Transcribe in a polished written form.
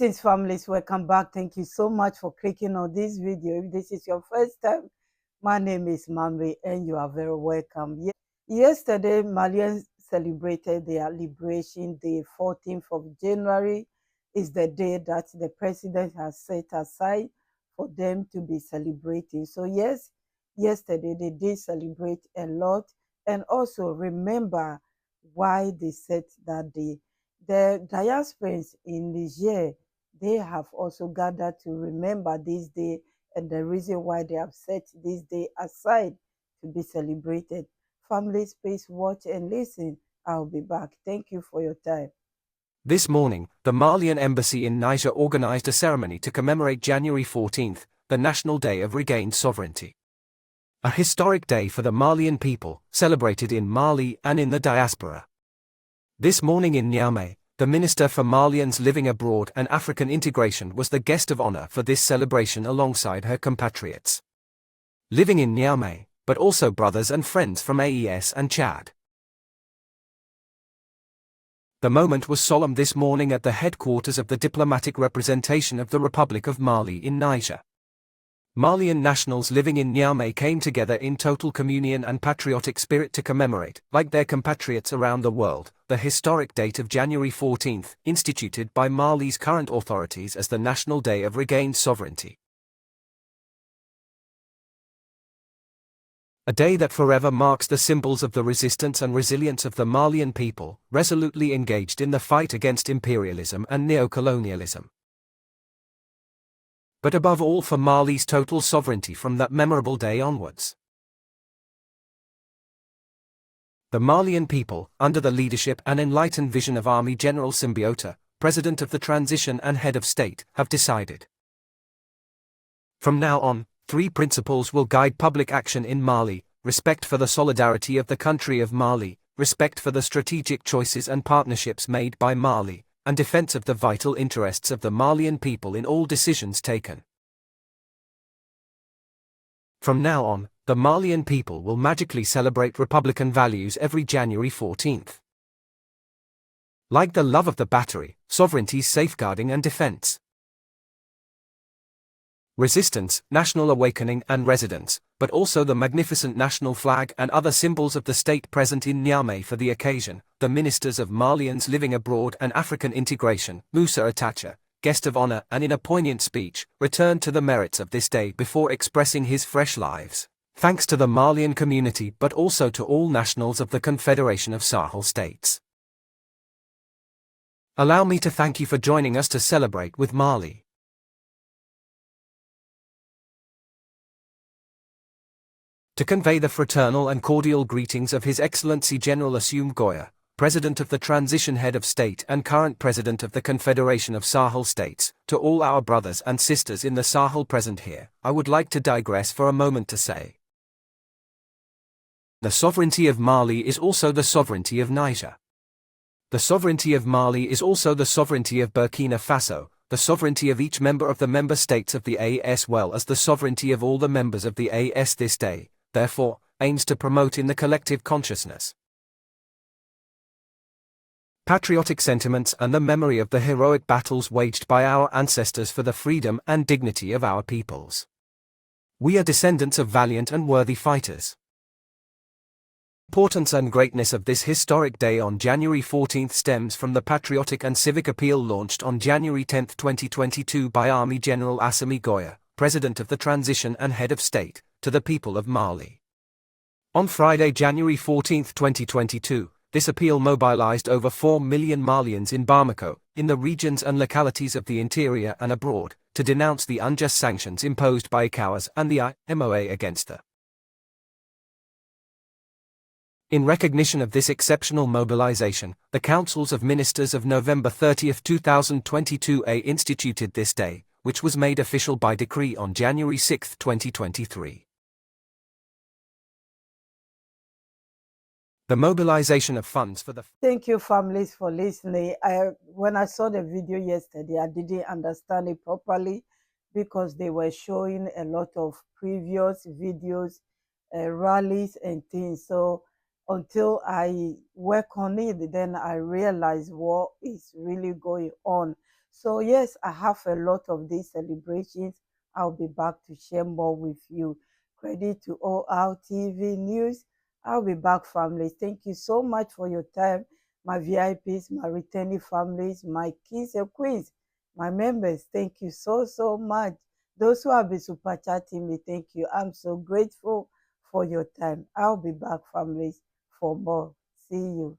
Greetings, families. Welcome back. Thank you so much for clicking on this video. If this is your first time, my name is Mamri and you are very welcome. Yesterday, Malians celebrated their liberation. The 14th of January is the day that the president has set aside for them to be celebrating. So yes, yesterday they did celebrate a lot and also remember why they set that day. The diasporans in Niger, they have also gathered to remember this day and the reason why they have set this day aside to be celebrated. Families, please watch and listen. I'll be back. Thank you for your time. This morning, the Malian embassy in Niger organized a ceremony to commemorate January 14th, the National Day of Regained Sovereignty. A historic day for the Malian people, celebrated in Mali and in the diaspora. This morning in Niamey, the Minister for Malians living abroad and African integration was the guest of honor for this celebration alongside her compatriots living in Niamey, but also brothers and friends from AES and Chad. The moment was solemn this morning at the headquarters of the diplomatic representation of the Republic of Mali in Niger. Malian nationals living in Niamey came together in total communion and patriotic spirit to commemorate, like their compatriots around the world, the historic date of January 14th, instituted by Mali's current authorities as the National Day of Regained Sovereignty. A day that forever marks the symbols of the resistance and resilience of the Malian people, resolutely engaged in the fight against imperialism and neocolonialism. But above all for Mali's total sovereignty from that memorable day onwards. The Malian people, under the leadership and enlightened vision of Army General Assimi Goita, President of the Transition and Head of State, have decided. From now on, 3 principles will guide public action in Mali: respect for the solidarity of the country of Mali, respect for the strategic choices and partnerships made by Mali, and defense of the vital interests of the Malian people in all decisions taken. From now on, the Malian people will magically celebrate Republican values every January 14th. Like the love of the battery, sovereignty's safeguarding and defense. Resistance, national awakening and residence, but also the magnificent national flag and other symbols of the state present in Niamey for the occasion. The ministers of Malians living abroad and African integration, Musa Atacha, guest of honor and in a poignant speech, returned to the merits of this day before expressing his fresh lives, thanks to the Malian community but also to all nationals of the Confederation of Sahel States. Allow me to thank you for joining us to celebrate with Mali. To convey the fraternal and cordial greetings of His Excellency General Assimi Goita, President of the Transition Head of State and current President of the Confederation of Sahel States, to all our brothers and sisters in the Sahel present here, I would like to digress for a moment to say, the sovereignty of Mali is also the sovereignty of Niger. The sovereignty of Mali is also the sovereignty of Burkina Faso, the sovereignty of each member of the member states of the AES, well as the sovereignty of all the members of the AES. This day, therefore, aims to promote in the collective consciousness patriotic sentiments and the memory of the heroic battles waged by our ancestors for the freedom and dignity of our peoples. We are descendants of valiant and worthy fighters. Importance and greatness of this historic day on January 14th stems from the patriotic and civic appeal launched on January 10, 2022 by Army General Assimi Goita, President of the Transition and Head of State, to the people of Mali. On Friday, January 14, 2022, this appeal mobilized over 4 million Malians in Bamako, in the regions and localities of the interior and abroad, to denounce the unjust sanctions imposed by ECOWAS and the IMOA against the. In recognition of this exceptional mobilization, the Councils of Ministers of November 30, 2022 instituted this day, which was made official by decree on January 6, 2023. The mobilization of funds for the... Thank you, families, for listening. When I saw the video yesterday, I didn't understand it properly because they were showing a lot of previous videos, rallies and things. So until I work on it, then I realize what is really going on. So yes, I have a lot of these celebrations. I'll be back to share more with you. Credit to OR TV News. I'll be back, families. Thank you so much for your time. My VIPs, my returning families, my kings and queens, my members, thank you so, so much. Those who have been super chatting me, thank you. I'm so grateful for your time. I'll be back, families, for more. See you.